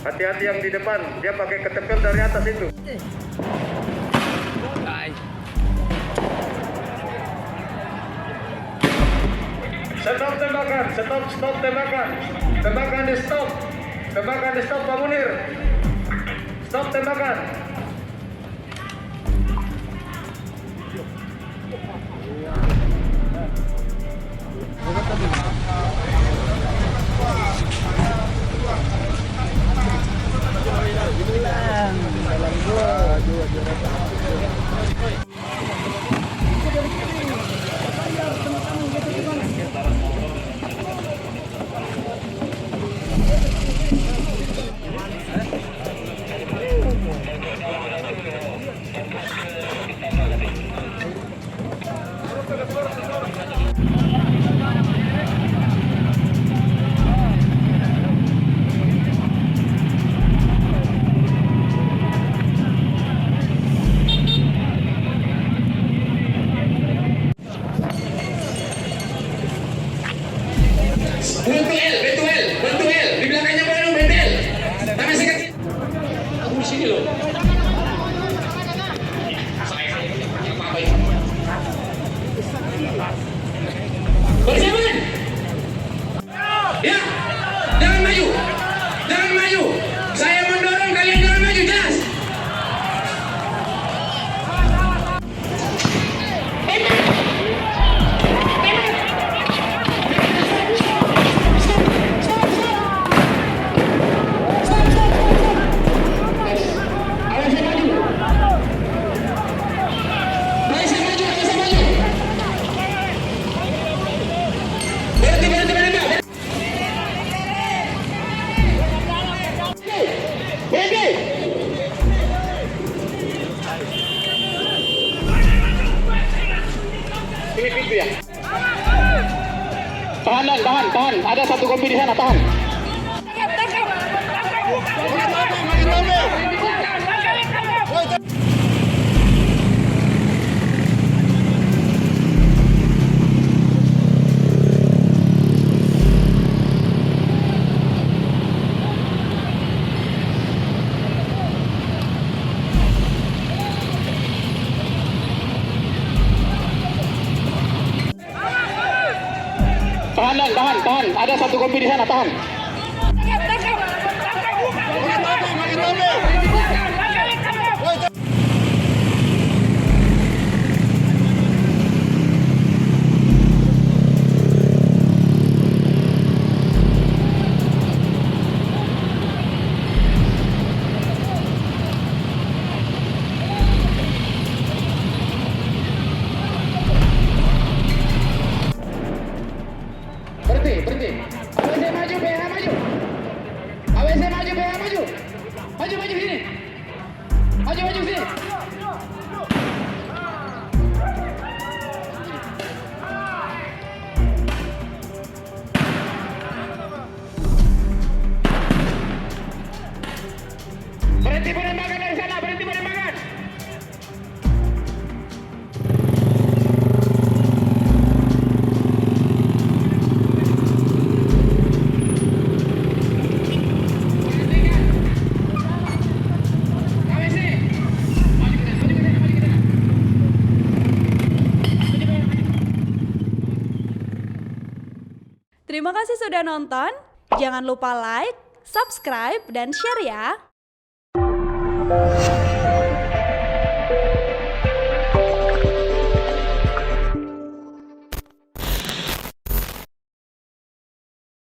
Hati-hati yang di depan, dia pakai ketepel dari atas itu. Stop tembakan, stop tembakan. Tembakan di stop. Tembakan di stop, Pak Munir. Stop tembakan. Bentuk L, di belakangnya baru bendel. Tapi saya kecil. Aku di sini loh. Bersiapkan. Ya, jangan maju, jangan maju. Saya mendorong kalian jangan maju, jelas. Tahan. Ada satu kompi di sana, tahan. Tahan. Ada satu kompi di sana, tahan. Berhenti. AWC maju, BH maju. AWC maju, BH maju. Maju sini. Maju sini. Berhenti penembakan dari sana, berhenti penembakan. Terima kasih sudah nonton. Jangan lupa like, subscribe, dan share ya.